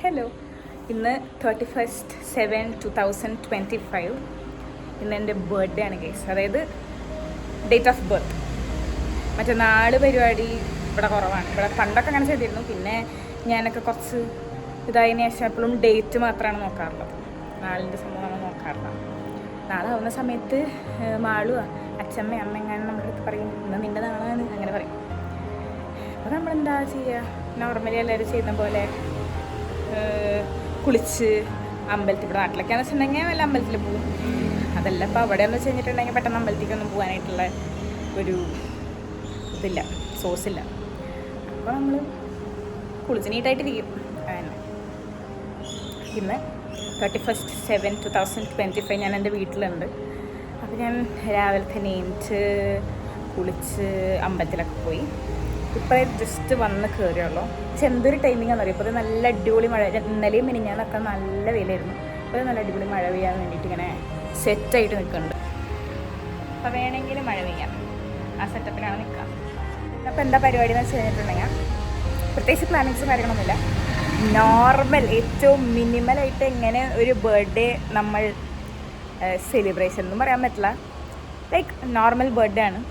Hello, ഇന്ന് 31/7/2025. ഇന്ന് എൻ്റെ ബർത്ത്ഡേ ആണ് ഗൈസ്. അതായത് ഡേറ്റ് ഓഫ് ബർത്ത്. മറ്റേ നാള് പരിപാടി ഇവിടെ കുറവാണ്. ഇവിടെ പണ്ടൊക്കെ അങ്ങനെ ചെയ്തിരുന്നു. പിന്നെ ഞാനൊക്കെ കുറച്ച് ഇതായതിനു ശേഷം എപ്പോഴും ഡേറ്റ് മാത്രമാണ് നോക്കാറുള്ളത്. നാളിൻ്റെ സംഭവമാണ് നോക്കാറുള്ളത്. നാളെ ആവുന്ന സമയത്ത് മാളുക അച്ഛമ്മ അമ്മ എങ്ങാനും നമ്മുടെ അടുത്ത് പറയും, ഇന്ന് നിൻ്റെ നാളാണ് അങ്ങനെ പറയും. അപ്പോൾ നമ്മളെന്താ ചെയ്യുക, നോർമലി എല്ലാവരും ചെയ്യുന്ന പോലെ കുളിച്ച് അമ്പലത്തിൽ, ഇവിടെ നാട്ടിലൊക്കെയാണെന്ന് വെച്ചിട്ടുണ്ടെങ്കിൽ വല്ല അമ്പലത്തിൽ പോകും. അതല്ല ഇപ്പോൾ അവിടെയെന്ന് വെച്ച് കഴിഞ്ഞിട്ടുണ്ടെങ്കിൽ പെട്ടെന്ന് അമ്പലത്തിലേക്കൊന്നും പോകാനായിട്ടുള്ള ഒരു ഇതില്ല, സോഴ്സില്ല. അപ്പോൾ നമ്മൾ കുളിച്ച് നീറ്റായിട്ടിരിക്കും. അങ്ങനെ ഇന്ന് 31/7/2025 ഞാൻ എൻ്റെ വീട്ടിലുണ്ട്. അപ്പോൾ ഞാൻ രാവിലെ തന്നെ എണീറ്റ് കുളിച്ച് അമ്പലത്തിലൊക്കെ പോയി. ഇപ്പോൾ ജസ്റ്റ് വന്ന് കയറിയുള്ളൂ. പക്ഷെ എന്തൊരു ടൈമിംഗാണെന്ന് അറിയാം. ഇപ്പോൾ നല്ല അടിപൊളി മഴ. ഇന്നലെയും മിനിഞ്ഞാന്നൊക്കെ നല്ല വെയിലായിരുന്നു. ഇപ്പോൾ നല്ല അടിപൊളി മഴ പെയ്യാൻ വേണ്ടിയിട്ട് ഇങ്ങനെ സെറ്റായിട്ട് നിൽക്കുന്നുണ്ട്. അപ്പോൾ വേണമെങ്കിൽ മഴ പെയ്യാം, ആ സെറ്റപ്പിലാണ് നിൽക്കുക. അപ്പോൾ എന്താ പരിപാടി എന്ന് വെച്ച് കഴിഞ്ഞിട്ടുണ്ടെങ്കിൽ പ്രത്യേകിച്ച് പ്ലാനിങ്സും കാര്യങ്ങളൊന്നുമില്ല. നോർമൽ, ഏറ്റവും മിനിമലായിട്ട് എങ്ങനെ ഒരു ബർത്ത്ഡേ നമ്മൾ സെലിബ്രേഷൻ ഒന്നും പറയാൻ പറ്റില്ല, ലൈക്ക് നോർമൽ ബർത്ത്ഡേ ആണ്.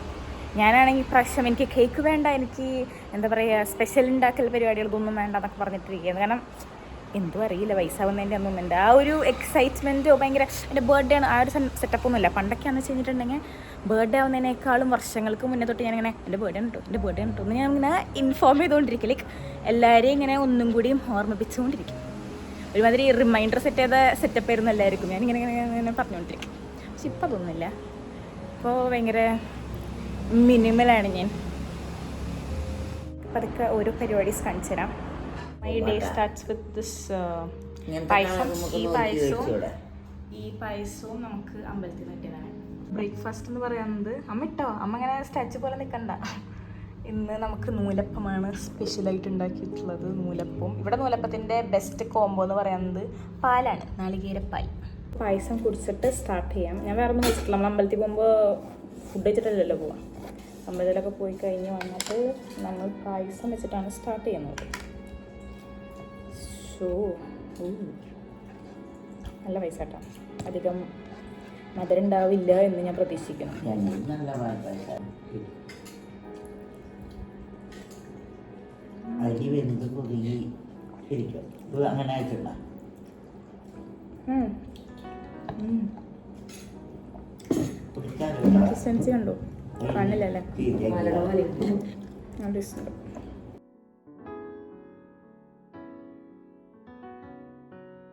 ഞാനാണെങ്കിൽ ഇപ്രാവശ്യം എനിക്ക് കേക്ക് വേണ്ട, എനിക്ക് എന്താ പറയുക സ്പെഷ്യൽ ഉണ്ടാക്കൽ പരിപാടികൾ ഇതൊന്നും വേണ്ട എന്നൊക്കെ പറഞ്ഞിട്ടിരിക്കുകയാണ്. കാരണം എന്തും അറിയില്ല, വയസ്സാവുന്നതിൻ്റെ ഒന്നും ഉണ്ട്. ആ ഒരു എക്സൈറ്റ്മെൻറ്റോ ഭയങ്കര എൻ്റെ ബർത്ത്ഡേ ആണ് ആ ഒരു സെറ്റപ്പൊന്നുമില്ല. പണ്ടൊക്കെയാണെന്ന് വെച്ച് കഴിഞ്ഞിട്ടുണ്ടെങ്കിൽ ബർത്ത്ഡേ ആവുന്നതിനേക്കാളും വർഷങ്ങൾക്ക് മുന്നേ തൊട്ട് ഞാനിങ്ങനെ എൻ്റെ ബർത്ത്ഡേ ഉണ്ടോ എന്ന് ഞാനിങ്ങനെ ഇൻഫോം ചെയ്തുകൊണ്ടിരിക്കും. ലൈക്ക് എല്ലാവരെയും ഇങ്ങനെ ഒന്നും കൂടിയും ഓർമ്മിപ്പിച്ചുകൊണ്ടിരിക്കും. ഒരുമാതിരി റിമൈൻഡർ സെറ്റ് ചെയ്ത സെറ്റപ്പ് ആയിരുന്നു എല്ലാവർക്കും. ഞാനിങ്ങനെ ഇങ്ങനെ പറഞ്ഞുകൊണ്ടിരിക്കും. പക്ഷെ ഇപ്പം അതൊന്നുമില്ല. ഇപ്പോൾ ഭയങ്കര മിനിമലാണ് ഞാൻ. അതൊക്കെ ഓരോ പരിപാടീസ് കാണിച്ചു തരാം. My day starts with this payasam. ഈ പായസവും നമുക്ക് അമ്പലത്തിൽ നിന്ന് കിട്ടിയതാണ്. ബ്രേക്ക്ഫാസ്റ്റ് എന്ന് പറയുന്നത് അമ്മ ഇട്ടോ, അമ്മ ഇങ്ങനെ സ്റ്റാച്ചു പോലെ നിൽക്കണ്ട. ഇന്ന് നമുക്ക് നൂലപ്പമാണ് സ്പെഷ്യലായിട്ട് ഉണ്ടാക്കിയിട്ടുള്ളത്. നൂലപ്പവും ഇവിടെ നൂലപ്പത്തിൻ്റെ ബെസ്റ്റ് കോംബോ എന്ന് പറയുന്നത് പാലാണ്, നാളികേരപ്പാൽ. പായസം കുടിച്ചിട്ട് സ്റ്റാർട്ട് ചെയ്യാം. ഞാൻ വേറെ ഒന്നും കഴിച്ചിട്ടില്ല. നമ്മൾ അമ്പലത്തിൽ പോകുമ്പോൾ ഫുഡ് വെച്ചിട്ടല്ലല്ലോ പോവാം. അമ്പലത്തിലൊക്കെ പോയി കഴിഞ്ഞ് വന്നിട്ട് നമ്മൾ പായസം വെച്ചിട്ടാണ് സ്റ്റാർട്ട് ചെയ്യുന്നത്. സോ നല്ല പൈസ കേട്ടോ, അധികം മധുരം ഉണ്ടാവില്ല എന്ന് ഞാൻ പ്രതീക്ഷിക്കുന്നു. കൺസിസ്റ്റൻസി കണ്ടോ? കാണില്ലല്ലേ?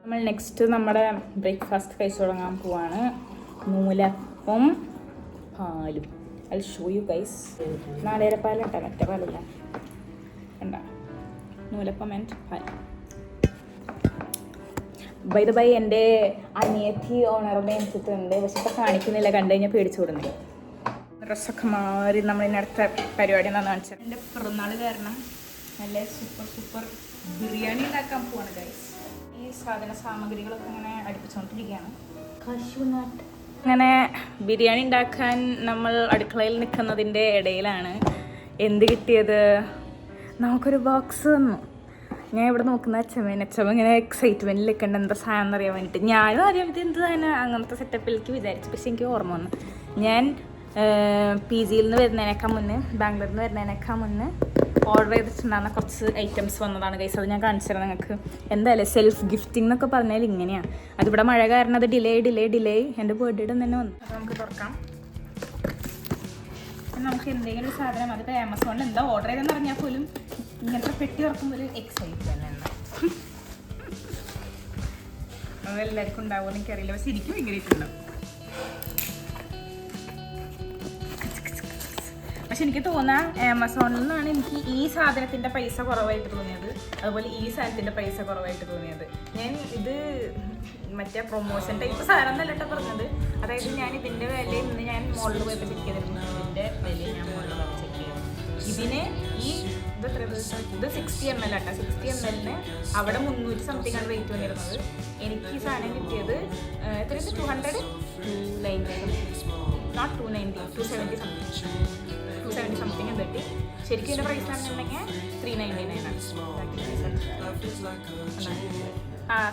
നമ്മൾ നെക്സ്റ്റ് നമ്മുടെ ബ്രേക്ക്ഫാസ്റ്റ് കഴിച്ചു തുടങ്ങാൻ പോവാണ്. നൂലപ്പം പാലും. I show you guys. നാളികേരപ്പാലട്ട, മറ്റേ പാലല്ല, കണ്ട നൂലപ്പം ആൻഡ് പാൽ. ബൈ ദ ബൈ എൻ്റെ അനിയത്തി ഓണറിനെ എടുത്തിട്ടുണ്ട്. പക്ഷെ ഇപ്പം കാണിക്കുന്നില്ല, കണ്ടു കഴിഞ്ഞാൽ പേടിച്ചു കൊടുക്കുന്നത്. ഡ്രസ്സൊക്കെ മാറി നമ്മളിനി അടുത്ത പരിപാടി എന്താണെന്ന് കാണിച്ചത്. എൻ്റെ പിറന്നാൾ കാരണം നല്ല സൂപ്പർ ബിരിയാണി ഉണ്ടാക്കാൻ പോവാണ് ഗൈസ്. ഈ സാധന സാമഗ്രികളൊക്കെ ഇങ്ങനെ അടുപ്പിച്ചുകൊണ്ടിരിക്കുകയാണ്. കശുനട്ട്. അങ്ങനെ ബിരിയാണി ഉണ്ടാക്കാൻ നമ്മൾ അടുക്കളയിൽ നിൽക്കുന്നതിൻ്റെ ഇടയിലാണ് എന്ത് കിട്ടിയത്, നമുക്കൊരു ബോക്സ് തന്നു. ഞാൻ ഇവിടെ നോക്കുന്ന അച്ഛമ്മ ഇങ്ങനെ എക്സൈറ്റ്മെൻറ്റിൽ നിൽക്കേണ്ട എന്താ സാധനം എന്നറിയാൻ വേണ്ടിയിട്ട്. ഞാനും ആദ്യമായിട്ട് എന്ത് തന്നെ അങ്ങനത്തെ സെറ്റപ്പിലേക്ക് വിചാരിച്ചു. പക്ഷെ എനിക്ക് ഓർമ്മ വന്നു, ഞാൻ PGയിൽ നിന്ന് വരുന്നതിനേക്കാൾ മുന്നേ, ബാംഗ്ലൂരിൽ നിന്ന് വരുന്നതിനേക്കാൾ മുന്നേ ഓർഡർ ചെയ്തിട്ടുണ്ടാകുന്ന കുറച്ച് ഐറ്റംസ് വന്നതാണ് ഗൈസ്. അത് ഞാൻ കാണിച്ചു തരാം നിങ്ങൾക്ക്. എന്തായാലും സെൽഫ് ഗിഫ്റ്റിംഗ് എന്നൊക്കെ പറഞ്ഞാൽ ഇങ്ങനെയാണ്. അതിവിടെ മഴ കാരണം അത് ഡിലേ എൻ്റെ ബർത്ത്ഡേയുടെ തന്നെ വന്നു. അപ്പോൾ നമുക്ക് തുറക്കാം. നമുക്ക് എന്തെങ്കിലും ഒരു സാധനം, അതിപ്പോൾ ആമസോണിൽ എന്താ ഓർഡർ ചെയ്തെന്ന് പറഞ്ഞാൽ പോലും ഇങ്ങനത്തെ പെട്ടി തുറക്കുമ്പോൾ ഒരു എക്സൈറ്റ്മെന്റ് തന്നെ. അതെല്ലാവർക്കും ഉണ്ടാവുമെന്ന് എനിക്കറിയില്ല, പക്ഷെ ശരിക്കും ഭയങ്കരമായിട്ടുണ്ടാവും. പക്ഷെ എനിക്ക് തോന്നാം ആമസോണിൽ നിന്നാണ് എനിക്ക് ഈ സാധനത്തിൻ്റെ പൈസ കുറവായിട്ട് തോന്നിയത്, അതുപോലെ ഈ സാധനത്തിൻ്റെ പൈസ കുറവായിട്ട് തോന്നിയത്. ഞാൻ ഇത് മറ്റേ പ്രൊമോഷൻ ടൈപ്പ് സാധനം എന്നല്ല കേട്ടോ പറഞ്ഞത്. അതായത് ഞാൻ ഇതിൻ്റെ വില ഇന്ന് ഞാൻ മോളിൽ പോയപ്പോൾ ചെക്ക് ചെയ്തിരുന്നു. ഇതിൻ്റെ വില ഞാൻ മോളിൽ പോയി ചെക്ക് ചെയ്തു. ഇതിന് ഇത് 60 ml ആട്ടോ. 60 ml അവിടെ 300 something ആണ് റേറ്റ് വന്നിരുന്നത്. എനിക്ക് ഈ സാധനം കിട്ടിയത് എത്രയാണ്? 290, നോട്ട് 290, 270 something. 270 സംതിങ് കിട്ടി. ശരിക്കും ഇതിൻ്റെ പ്രൈസ് ആണെന്നുണ്ടെങ്കിൽ 399 ആണ്.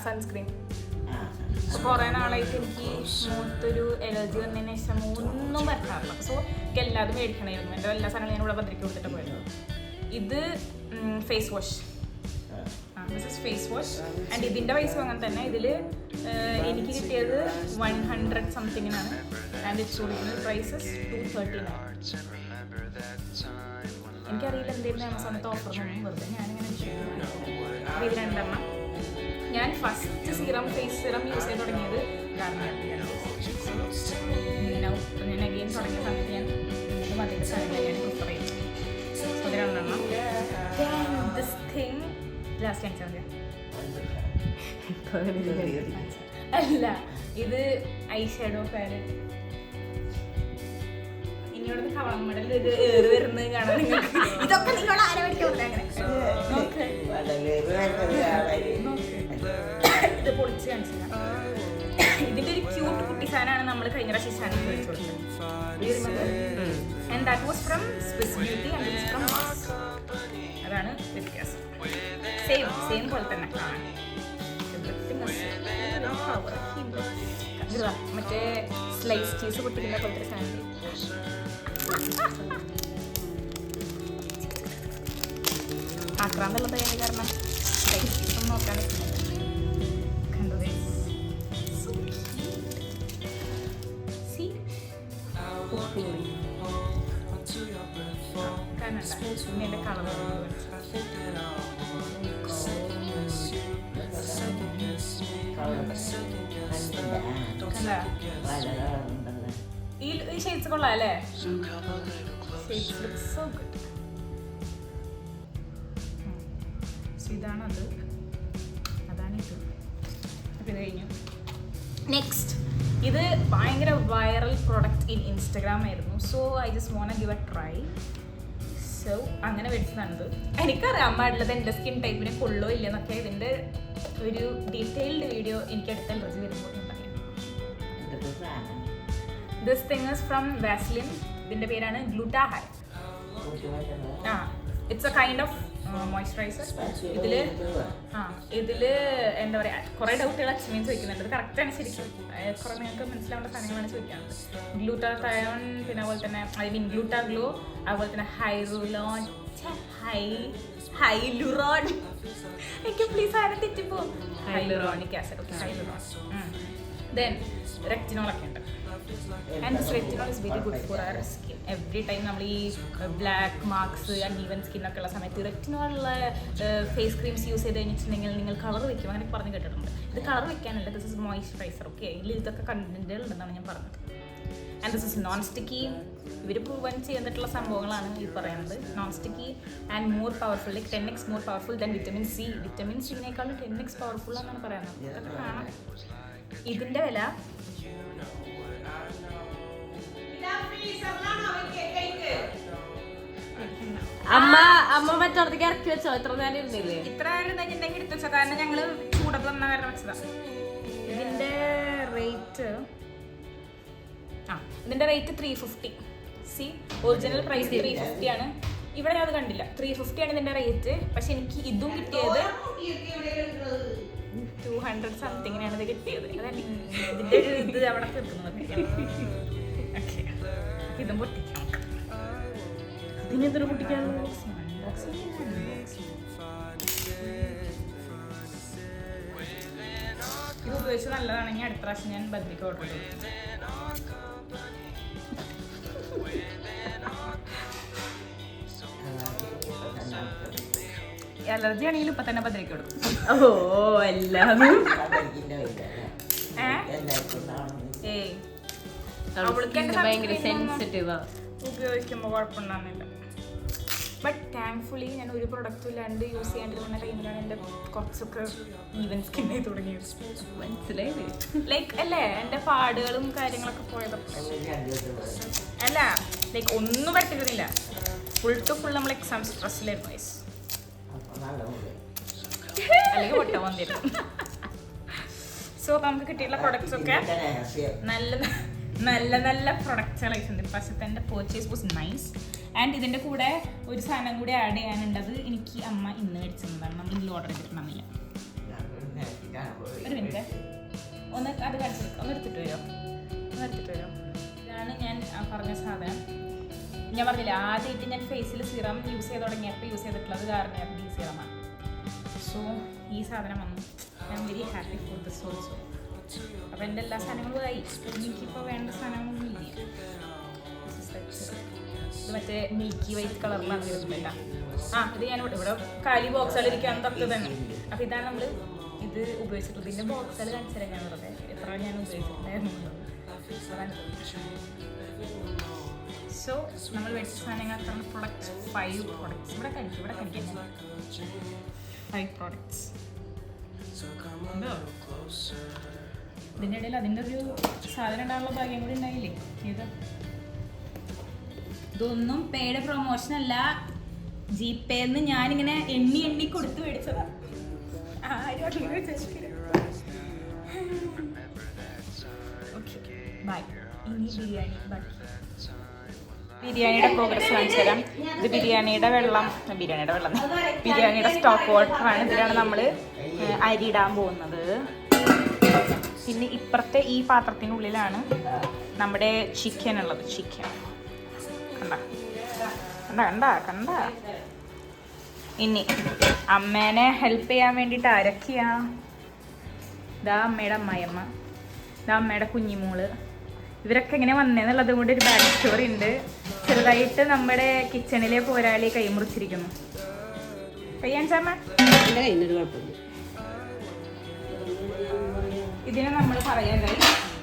സൺസ്ക്രീൻ കുറേ നാളായിട്ട് എനിക്ക് മുഖത്തൊരു എലർജി വന്നതിന് ശേഷം ഒന്നും പറ്റാറില്ല. സോ എനിക്ക് എല്ലാതും മേടിക്കണമായിരുന്നു. എൻ്റെ എല്ലാ സാധനങ്ങളും ഞാൻ ഇവിടെ ഭദ്രയ്ക്ക് കൊടുത്തിട്ട് പോയിരുന്നു. ഇത് face wash, this is face wash. And ഇതിൻ്റെ പൈസ അങ്ങനെ തന്നെ. ഇതിൽ എനിക്ക് കിട്ടിയത് 100 സംതിങ്ങിനാണ്. And it's original prices 239. എനിക്കറിയില്ല എന്തായിരുന്നു ആമസോണത്തെ ഓഫറിനൊന്നും, വെറുതെ ഞാനിങ്ങനെ അപ്പോൾ ഇത് 2 എണ്ണം. ഞാൻ ഫസ്റ്റ് ഫേസ് സിറം യൂസ് ചെയ്ത് തുടങ്ങിയത് ഗാർണിയർ. ഞാൻ അഗെയിൻ തുടങ്ങിയ സമയത്ത് ഞാൻ വീണ്ടും അതിൻ്റെ സാധനങ്ങൾ ഞാൻ പ്രിഫർ ചെയ്തു. അത് 2 എണ്ണം. ദിസ് തിങ് ലാസ്റ്റ് കാണിച്ചാൽ അല്ല, ഇത് ഐ ഷാഡോ പാലറ്റ്. ഇനിയോടൊന്ന് കവളം മെഡൽ ഇത് ഏറ് വരുന്നത് കാണാൻ നിങ്ങൾക്ക്. ഇതൊക്കെ നിങ്ങൾ ആരെ മേടിക്കാൻ അങ്ങനെ ഇത് പൊളിച്ച് കാണിച്ചില്ല. ഇതിന്റെ ഒരു ക്യൂട്ട് കുട്ടി സാധനമാണ് നമ്മൾ കഴിഞ്ഞ പ്രാവശ്യം സാധനം മേടിച്ചു കൊടുത്തത്. And that was from Swiss beauty and this from mass. അതാണ് വ്യത്യാസം. സെയിം പോലെ തന്നെ കാണാൻ. മറ്റേ സ്ലൈസ് ചീസ് പൊട്ടിക്കുന്ന പോലത്തെ സാധനം. ആക്രാന്തുള്ള തയ്യാറി കാരണം സ്ലൈസ് ചീസ് ഒന്നും നോക്കാൻ പറ്റുന്നില്ല. എൻ്റെ കളർ ഈ ഷെയ്ഡ്സ് കൊള്ളാം അല്ലേ? ഇതാണത്, അതാണിത്. അപ്പം ഇത് കഴിഞ്ഞു. നെക്സ്റ്റ്, ഇത് ഭയങ്കര വൈറൽ പ്രൊഡക്റ്റ് ഇൻ ഇൻസ്റ്റഗ്രാം ആയിരുന്നു. So I just want to give a try. So അങ്ങനെ മേടിച്ചതാണിത്. എനിക്കറിയാൻ പാടില്ലത് എൻ്റെ സ്കിൻ ടൈപ്പിന് കൊള്ളോ ഇല്ലെന്നൊക്കെ. ഇതിൻ്റെ ഒരു ഡീറ്റെയിൽഡ് വീഡിയോ എനിക്ക് അടുത്ത റിവ്യൂ വരുമ്പോൾ ഞാൻ പറയാം. This thing is from Vaseline. ഇതിൻ്റെ പേരാണ് ഗ്ലൂട്ടാഹൈ. It's a kind of moisturiser. ഇതിൽ എന്താ പറയുക, കുറേ ഡൗട്ടുകൾ അച്ഛനെയും ചോദിക്കുന്നുണ്ട്. ഇത് കറക്റ്റാണ് ശരിക്കും. കുറേ നിങ്ങൾക്ക് മനസ്സിലാവേണ്ട സാധനങ്ങളാണ് ചോദിക്കാറുണ്ട്. ഗ്ലൂട്ടാതയോൺ, പിന്നെ അതുപോലെ തന്നെ ഗ്ലൂട്ടാഗ്ലോ, അതുപോലെ തന്നെ ഹൈലുറോൺ. എനിക്ക് പ്ലീസ് ആരും തെറ്റിപ്പോവും. Hyaluronic acid. Okay, hyaluron. Then റെറ്റിനോളൊക്കെ ഉണ്ട്. And this retinol is very good for our skin. Every time നമ്മൾ ഈ ബ്ലാക്ക് മാർക്സ് അൺഈവൻ സ്കിന്നൊക്കെ ഉള്ള സമയത്ത് റെറ്റിനോളുള്ള ഫേസ് ക്രീംസ് യൂസ് ചെയ്ത് കഴിഞ്ഞിട്ടുണ്ടെങ്കിൽ നിങ്ങൾ കളർ വയ്ക്കും, അങ്ങനെ പറഞ്ഞ് കേട്ടിട്ടുണ്ട്. ഇത് കളർ വയ്ക്കാനല്ല, ദിസ് ഇസ് മോയ്സ്ചറൈസർ. ഓക്കെ, ഇതിൽ ഇതൊക്കെ കണ്ടന്റുകൾ ഉണ്ടെന്നാണ് ഞാൻ പറഞ്ഞത്. And this is non sticky. ഇവർ പ്രൂവൻ ചെയ്തിട്ടുള്ള സംഭവങ്ങളാണ് ഈ പറയുന്നത്. Non sticky and more powerful, like 10x more powerful than vitamin C. Vitamin സിനേക്കാളും 10x പവർഫുൾ എന്നാണ് പറയുന്നത്. ഇതൊക്കെ കാണാം. ഇതിൻ്റെ വില അമ്മ മറ്റോടത്തേക്ക് ഇറക്കി വെച്ചോ? ഇത്ര നേരം ഇരുന്നില്ലേ? ഇത്ര നേരം കഴിഞ്ഞിട്ടുണ്ടെങ്കിൽ എടുത്തു വെച്ചോ, കാരണം ഞങ്ങള് ചൂടത്ത് വന്ന കാരണം വെച്ചതാ. ഇതിന്റെ റേറ്റ് 350. സി, ഒറിജിനൽ പ്രൈസ് 350 ആണ്. ഇവിടെ ഞാൻ അത് കണ്ടില്ല. 350 ആണ് ഇതിന്റെ റേറ്റ്. പക്ഷെ എനിക്ക് ഇതും കിട്ടിയത് 200 സംതിങ്ങിനാണ് ഇത് കിട്ടിയത്. അതാണ് ഇതിന്റെ ഒരു ഇത് അവിടെ കിട്ടുന്നത്. ഓക്കെ, ഇതും പൊട്ടിക്കാം. ഇതിനെന്തൊരു പൊട്ടിക്കാനുള്ള ഇത് ഉപയോഗിച്ച് നല്ലതാണെങ്കിൽ അടുത്ത പ്രാവശ്യം ഞാൻ ബദ്രിക്ക് ഓർഡർ ചെയ്തു. അലർജി ആണെങ്കിലും ഇപ്പൊ തന്നെ ബദ്രിക്ക് കൊടുക്കും. ഓ, എല്ലാം ഭയങ്കര സെൻസിറ്റീവാ. ഉപയോഗിക്കുമ്പോൾ കുഴപ്പമുണ്ടാകുന്നില്ല. ബട്ട് താങ്ക്ഫുള്ളി ഞാൻ ഒരു പ്രൊഡക്റ്റും ഇല്ലാണ്ട് യൂസ് ചെയ്യാണ്ടിരുന്ന ടൈമിലാണ് എൻ്റെ കുറച്ചൊക്കെ ഈവൻ സ്കിന്നായി തുടങ്ങിയത്. മനസ്സിലായില്ലേ? ലൈക്ക് അല്ലേ, എൻ്റെ പാടുകളും കാര്യങ്ങളൊക്കെ പോയതൊക്കെ അല്ല, ലൈക്ക് ഒന്നും പറ്റുന്നില്ല. ഫുൾ ടു ഫുൾ നമ്മൾ എക്സാം സ്ട്രെസ്സിലായിരുന്നു വയസ്സ്, അല്ലെങ്കിൽ പൊട്ട വന്നിരുന്നു. സോ നമുക്ക് കിട്ടിയിട്ടുള്ള പ്രൊഡക്ട്സ് ഒക്കെ നല്ല നല്ല നല്ല പ്രൊഡക്ട്സുകളായിട്ടുണ്ട്. പക്ഷേ എൻ്റെ പർച്ചേസ് വാസ് നൈസ് ആൻഡ് ഇതിൻ്റെ കൂടെ ഒരു സാധനം കൂടി ആഡ് ചെയ്യാനുണ്ടത് എനിക്ക് അമ്മ ഇന്ന് മേടിച്ചതാണ്. നമ്മൾ ഇന്ന് ഓർഡർ ചെയ്തിട്ടുണ്ടെന്നില്ല. ഒരു മിനിറ്റ് ഒന്ന് അത് കാണിച്ചെടുക്കാം. ഒന്ന് എടുത്തിട്ട് വരുമോ? ഇതാണ് ഞാൻ പറഞ്ഞ സാധനം. ഞാൻ പറഞ്ഞില്ല ആദ്യമായിട്ട് ഞാൻ ഫേസിൽ സിറം യൂസ് ചെയ്ത് തുടങ്ങിയപ്പോൾ യൂസ് ചെയ്തിട്ടുള്ളത് കാരണം ഈ സിറമാണ്. സോ ഈ സാധനം വന്നു. I am very happy for this also. അപ്പോൾ എൻ്റെ എല്ലാ സാധനങ്ങളും ആയി. എനിക്കിപ്പോൾ വേണ്ട സാധനങ്ങളൊന്നും ഇല്ല. ഇത് മറ്റേ മിൽക്കി വൈറ്റ് കളറിലാണ് വരുന്നില്ല. ഇത് ഞാൻ ഇവിടെ കാലി ബോക്സുകളിരിക്കാൻ തപ്പത് തന്നെ. അപ്പോൾ ഇതാണ് നമ്മൾ ഇത് ഉപയോഗിച്ചിട്ടുള്ളത്. ഇതിൻ്റെ ബോക്സുകൾ കാണിച്ചാൽ ഞാൻ വെറുതെ എത്ര ഞാൻ ഉപയോഗിച്ചിട്ടുണ്ടായിരുന്നു. സോ നമ്മൾ മേടിച്ച സാധനങ്ങൾ അത്ര പ്രൊഡക്ട്സ് 5 പ്രൊഡക്ട്സ് ഇവിടെ കഴിക്കാൻ 5 പ്രോഡക്ട്സ്. ഇതിൻ്റെ ഇടയിൽ അതിൻ്റെ ഒരു സാധനം ഉണ്ടാകാനുള്ള ഭാഗ്യം കൂടി ഉണ്ടായില്ലേ. ഇതൊന്നും പെയ്ഡ് പ്രൊമോഷൻ അല്ല, ജിപേന്ന് ഞാനിങ്ങനെ എണ്ണി കൊടുത്ത് മേടിച്ചതാണ്. ബൈ. ഇനി ബിരിയാണിയുടെ പ്രോഗ്രസ് കാണിച്ചു തരാം. ഇത് ബിരിയാണിയുടെ സ്റ്റോക്ക് വാട്ടറാണ്. ഇതിലാണ് നമ്മൾ അരി ഇടാൻ പോകുന്നത്. പിന്നെ ഇപ്പുറത്തെ ഈ പാത്രത്തിനുള്ളിലാണ് നമ്മുടെ ചിക്കൻ ഉള്ളത്. ചിക്കൻ കണ്ട. ഇനി അമ്മേനെ ഹെൽപ്പ് ചെയ്യാൻ വേണ്ടിയിട്ട് ആരൊക്കെയാ? ഇതാ അമ്മയുടെ അമ്മായിയമ്മ, ഇതാ അമ്മയുടെ കുഞ്ഞിമോള്. ഇവരൊക്കെ എങ്ങനെ വന്നേന്നുള്ളത് കൊണ്ട് ഒരു ബാക്ക് സ്റ്റോറി ഉണ്ട്. ചെറുതായിട്ട് നമ്മുടെ കിച്ചണിലെ പോരാളി കൈമുറിച്ചിരിക്കുന്നു. കയ്യാൻചാമ്മ ഇതിനെ നമ്മൾ പറയാൻ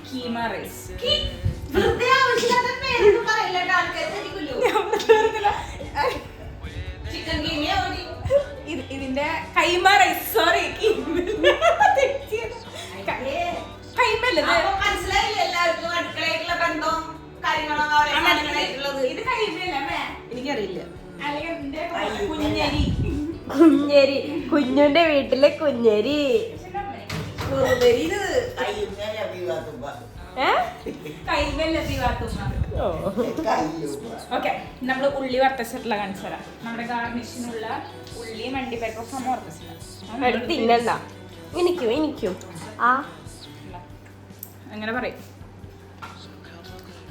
കീമ റൈസ്. ഇതിന്റെ കൈമ റൈസ്. സോറി, എനിക്കറിയില്ല. കുഞ്ഞരി, കുഞ്ഞുന്റെ വീട്ടിലെ കുഞ്ഞരി. ഓക്കെ, നമ്മള് ഉള്ളി വറുത്തച്ചിട്ടുള്ള കാണിച്ചു തരാം. നമ്മുടെ ഗാർണിഷിനുള്ള ഉള്ളി മണ്ടിപ്പരിപ്പൊക്കെ നമ്മൾ വറുത്തിട്ടുണ്ട്. തിന്നണ്ട, എനിക്കും അങ്ങനെ പറയും.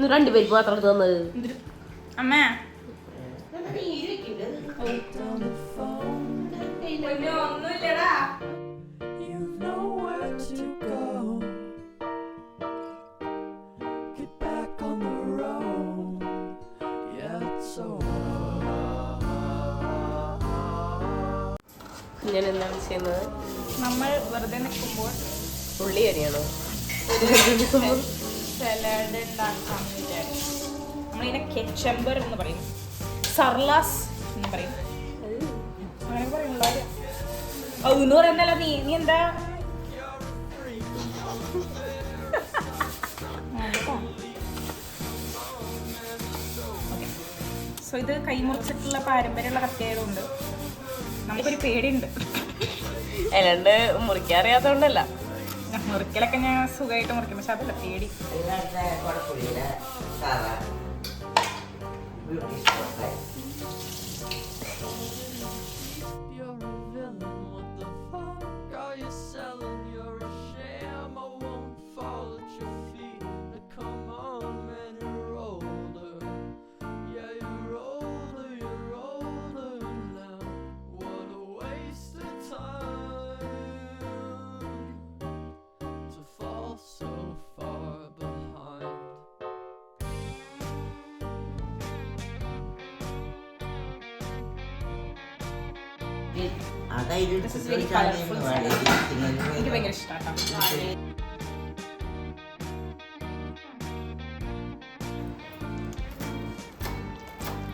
2 പരിപ്പ് മാത്രം തന്നത് അമ്മ. ഒന്നുമില്ലടാ. ഞാൻ എന്താണ് ചെയ്യുന്നത്? നമ്മൾ വെറുതെ നിൽക്കുമ്പോൾ ഉള്ളി അരിയാണോ സലാഡ് ഉണ്ടാക്കാൻ വിചാരിച്ചു. നമ്മളിങ്ങനെ കെച്ചമ്പർ എന്ന് പറയും, സർലാസ് എന്ന് പറയും. അങ്ങനെ പറയുന്നുണ്ടോ? എന്ന് പറയുന്നല്ലോ. നീ എന്താ സോ ഇത് കൈമുറിച്ചിട്ടുള്ള പാരമ്പര്യമുള്ള കത്തിയായതുകൊണ്ട് നമുക്കൊരു പേടിയുണ്ട്. അല്ലാണ്ട് മുറിക്കാറിയാത്തോണ്ടല്ല. മുറിക്കലൊക്കെ ഞാൻ സുഖമായിട്ട് മുറിക്കും, പക്ഷെ അതല്ല പേടി. എനിക്ക് ഭയങ്കര ഇഷ്ടമാണ്.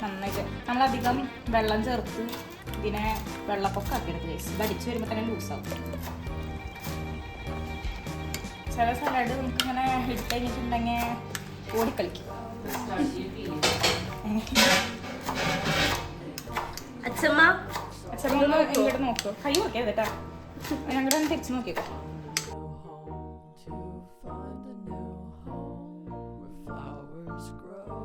നന്നായിട്ട് നമ്മളധികം വെള്ളം ചേർത്ത് ഇതിനെ വെള്ളപ്പൊക്കെ ആക്കിയെടുത്ത് കഴിച്ചു. ഇത് അടിച്ചു വരുമ്പോൾ തന്നെ ലൂസാവും. ചില സലാഡ് നമുക്കിങ്ങനെ ഇട്ട് കഴിഞ്ഞിട്ടുണ്ടെങ്കിൽ ഓടിക്കളിക്കും. അച്ഛമ്മ ഇങ്ങോട്ട് നോക്കൂ. കൈ നോക്കിയത് കേട്ടാ. ഞങ്ങളുടെ തിരിച്ചു നോക്കിക്കോ. Where flowers grow.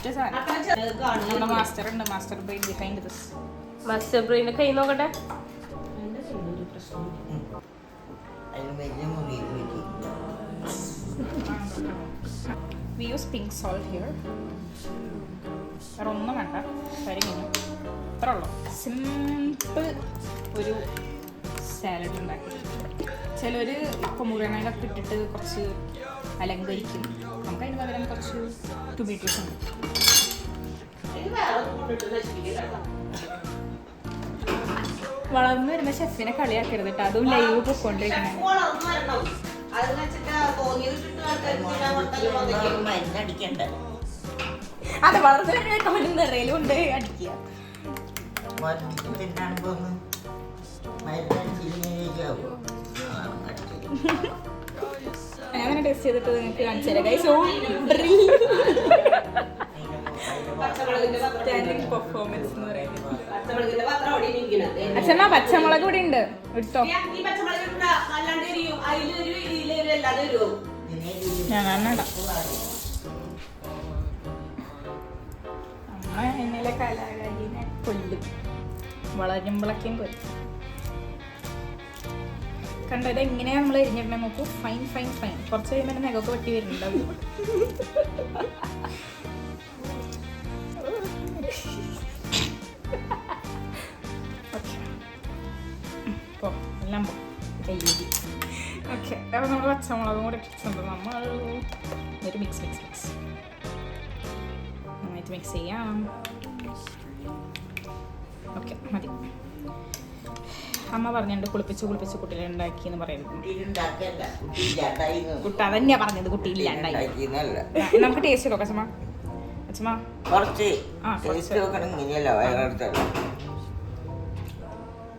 ഫസ്റ്റ് സാധനം നമ്മുടെ മാസ്റ്റർ ഉണ്ട്, master brain behind this. Master ബ്രെയിൻ്റെ കൈ നോക്കട്ടെ. We use pink salt here. വേറെ ഒന്നും വേണ്ട, കരിമീനും അത്ര ഉള്ളൂ. സിമ്പിൾ ഒരു സാലഡ് ഉണ്ടാക്കി. ചിലർ പൊമോഗ്രാനൈറ്റൊക്കെ ഇട്ടിട്ട് കുറച്ച് അലങ്കരിക്കും. നമുക്ക് അതിന് പകരം കുറച്ച് ടൊമാറ്റോസ് ഉണ്ട്. വളർന്നു വരുന്ന ഷെഫിനെ കളിയാക്കരുത് കേട്ടോ, അതും ലൈവ് പൊക്കോണ്ടിരിക്കണം. അതെ, വളർന്നു വരുന്ന നിറയിലും ഉണ്ട് അടിക്കുക. അങ്ങനെ ടേസ്റ്റ് ചെയ്തിട്ട് നിങ്ങൾക്ക് കാണിച്ചു തരാം ഗൈസ്. സ്റ്റാൻഡിങ് പെർഫോമൻസ് എന്ന് പറയുന്നത്. അച്ഛമ്മ പച്ചമുളക് ഇവിടെ ഉണ്ട്, എടുത്തോ. ഞാൻ ഇടാം. അമ്മ എന്നിലെ കലാകാരിനെ കൊല്ലും, വളരുമ്പോഴേക്കും കൊല്ലും. കണ്ടോ, ഇത് എങ്ങനെയാ നമ്മൾ എരിഞ്ഞിടണേ നോക്കൂ. Fine fine fine. കുറച്ച് കഴിയുമ്പോൾ എൻ്റെ നഖമൊക്കെ വെട്ടി വരുന്നുണ്ടാവും. എല്ലാം കയ്യേരി. ഓക്കെ, അപ്പോൾ നമ്മൾ പച്ചമുളകും കൂടെ ഇട്ടിട്ടുണ്ട്. നമ്മൾ ഒരു മിക്സ് നന്നായിട്ട് മിക്സ് ചെയ്യാം. ഓക്കെ, മതി. അമ്മ പറഞ്ഞിട്ടുണ്ട് കുളിപ്പിച്ച് കുട്ടികളെ ഉണ്ടാക്കി എന്ന് പറയുന്നത്. കുട്ട അതന്നെയാ പറഞ്ഞത്, കുട്ടിയില്ലാണ്ടായി. നമുക്ക് ടേസ്റ്റ് നോക്കാം അച്ഛമ്മ. അച്ഛമ്മ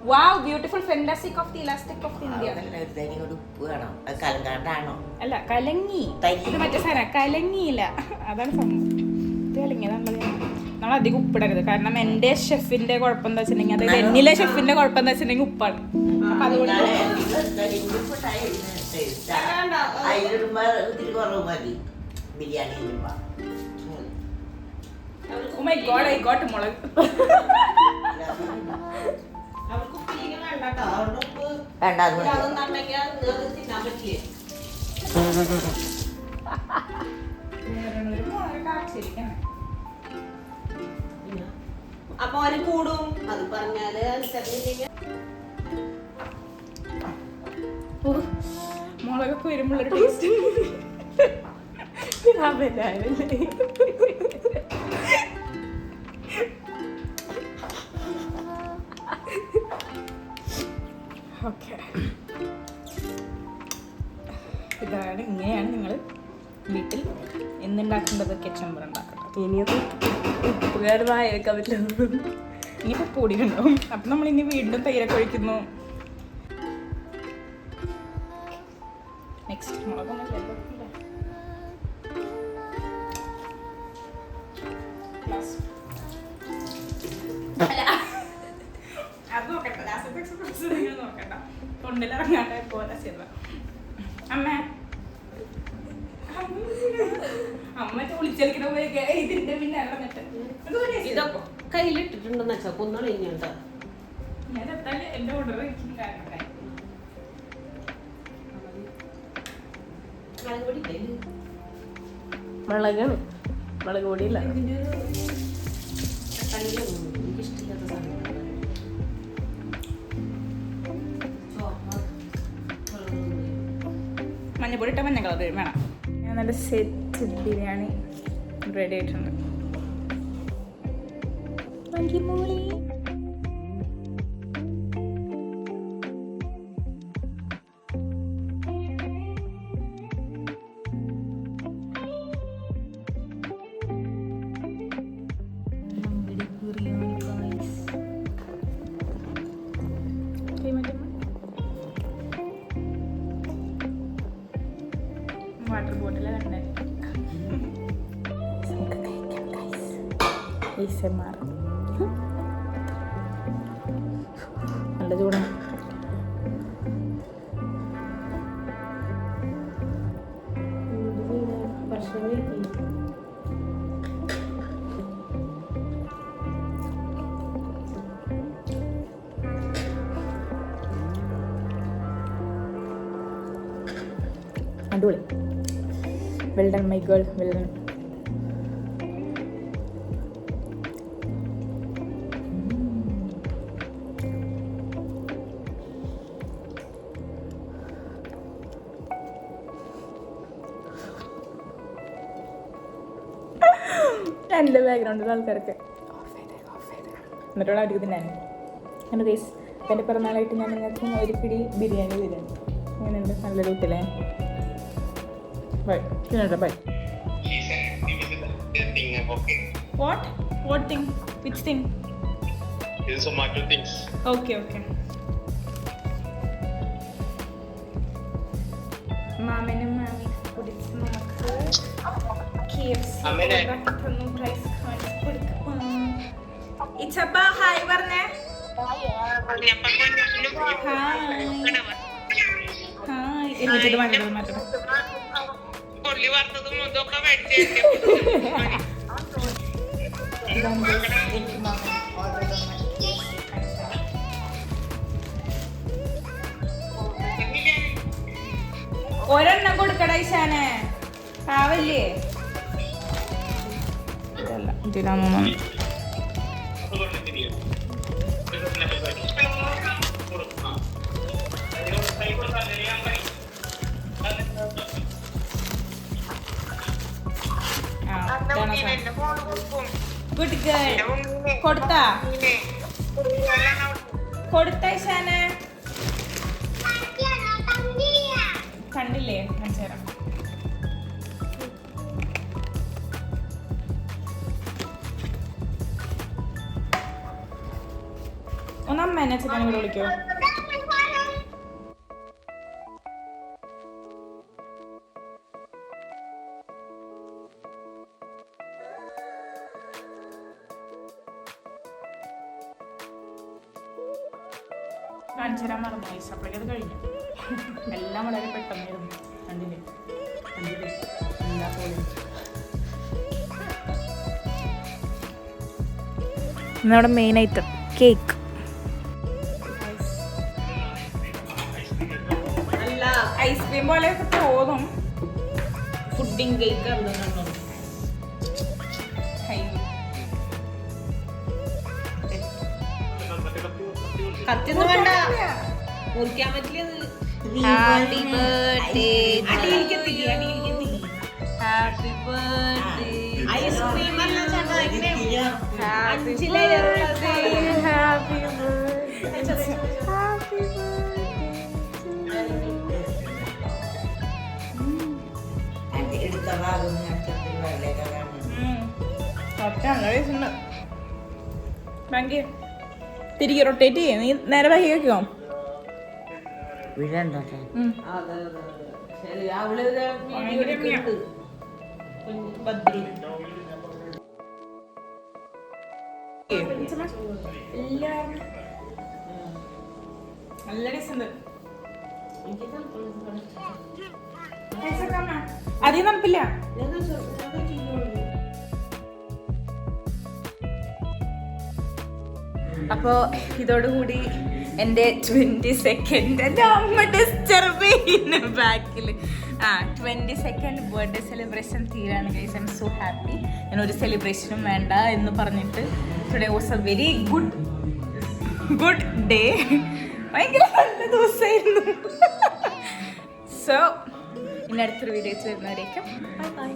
wow, beautiful fantastic of the elastic of India. അല്ല, കലങ്ങി. ഇത് മറ്റേ സാധനം കലങ്ങിയില്ല, അതാണ് സംഭവം. ഇത് കലങ്ങിയതാണല്ലോ. നമ്മൾ അധികം ഉപ്പിടരുത്, കാരണം എൻ്റെ ഷെഫിന്റെ കുഴപ്പം എന്താ വെച്ചിട്ടുണ്ടെങ്കിൽ, അതായത് എന്നിലെ ഷെഫിന്റെ കുഴപ്പം എന്താ വെച്ചിട്ടുണ്ടെങ്കിൽ ഉപ്പാണ്. അപ്പൊ അതുകൊണ്ട് oh my god, I got മുളക്. അപ്പൊ അവര് കൂടും, അത് പറഞ്ഞാല് മുളകൊക്കെ വരുമ്പോഴൊരു ടേസ്റ്റ്. ഓക്കെ, ഇതാണ്, ഇങ്ങനെയാണ് നിങ്ങൾ വീട്ടിൽ എന്നുണ്ടാക്കേണ്ടത്. കെച്ചമ്പർ ഉണ്ടാക്കട്ടെ. ഇനിയത് ഉപ്പുകാരമായ വെക്കാൻ പറ്റുള്ളൂ. ഇനിയിപ്പോൾ പൊടിയുണ്ടാവും. അപ്പം നമ്മൾ ഇനി വീണ്ടും തൈരൊക്കെ ഒഴിക്കുന്നു. നെക്സ്റ്റ് മുളകൊന്നും അത് നോക്കട്ടെ, നോക്കണ്ട, തൊണ്ടിലിറങ്ങാണ്ട പോലെ ചെയ്ത അമ്മ വിളിച്ചെടുക്കുന്ന പോലെയൊക്കെ ഇതിന്റെ പിന്നെ ഇറങ്ങിട്ട് ഇതൊക്കെ കയ്യിലിട്ടിട്ടുണ്ടെന്ന് വെച്ചാ കൊന്നളിഞ്ഞോട്ടാ. ഞാൻ എത്താല് എന്റെ ഓർഡർ കഴിക്കും. കാരണം മുളകാണ്, മുളക് പൊടിയില്ല. എനിക്കിഷ്ടമില്ലാത്ത സാധനം മഞ്ഞപ്പൊടി ഇട്ട മഞ്ഞ കളർ വേണം. ഞാൻ നല്ല സെറ്റ് ബിരിയാണി റെഡി ആയിട്ടുണ്ട്. വാട്ടർ ബോട്ടിൽ കണ്ടേ നല്ല ചൂടാണ്. അടിപൊളി. Well done my girl, well done. എൻ്റെ ബാക്ക്ഗ്രൗണ്ടിൽ ആൾക്കാരൊക്കെ എന്നിട്ടുള്ള അടിക്കുന്നത് ഞാൻ എൻ്റെ കേസ് എൻ്റെ പിറന്നാളായിട്ട് ഞാൻ നിങ്ങൾക്ക് ഒരു പിടി ബിരിയാണി തരാം. അങ്ങനെയുണ്ട്, നല്ലൊരു വീട്ടിലെ ബൈ പിന്നെ by. What thing? Which thing? These are my two things. Okay. മാമനും മാമി കുടിച്ച് നമുക്ക് KFC ഉണ്ടാക്കിത്തന്നു. പ്രൈസ് കാണിച്ച് കൊടുക്കാം. ഇച്ചപ്പ ഹായ് പറഞ്ഞേ. ഹായ്. എന്നിട്ട് മാറ്റണം. ഒരെണ്ണം കൊടുക്കട ഈശാനെ, ആവല്ലേ? ഇതല്ല, ഇതിലാന്ന് ഗുഡ് ഗേൾ. കൊടുത്ത ഈശാനെ കണ്ടില്ലേ? മനസ്സിലാം. ഒന്ന് അമ്മേനെ ചിക്കൻ കൂടെ വിളിക്കോ? കാണിച്ചു തരാൻ മറന്നു. അപ്പോഴേക്കും അത് കഴിഞ്ഞു. എല്ലാം വളരെ പെട്ടെന്നായിരുന്നു. കണ്ടില്ലേ എല്ലാ പോലെ. നമ്മുടെ മെയിൻ ഐറ്റം കേക്ക്. അല്ല ഐസ്ക്രീം പോലെയൊക്കെ തോന്നും. പുഡിംഗ് കേക്ക് കത്തിയൊന്നും വേണ്ട, മുറിക്കാൻ പറ്റില്ല. Happy birthday happy birthday. Ice cream അല്ല ചേട്ടാ, ഹാപ്പി ബാങ്കി തിരികെ റൊട്ടേറ്റ് ചെയ്യേ. നീ നേരെ ബാക്കി വെക്കോ? ശരി. അവള് ബദ്രി നല്ല രസമുണ്ട്. അധികം തണുപ്പില്ല. അപ്പോൾ ഇതോടുകൂടി എൻ്റെ 22nd എൻ്റെ അമ്മ ഡിസ്റ്റർബ് ചെയ്യുന്നു ബാക്കിൽ. 22nd ബർത്ത്ഡേ സെലിബ്രേഷൻ തീരാണ് guys. I'm so happy. ഞാൻ ഒരു സെലിബ്രേഷനും വേണ്ട എന്ന് പറഞ്ഞിട്ട് today was a very good day. ഭയങ്കര നല്ല ദിവസമായിരുന്നു. സോ ഇനി അടുത്തൊരു വീഡിയോസ് വരുന്നവരേക്കും ബൈ ബൈ.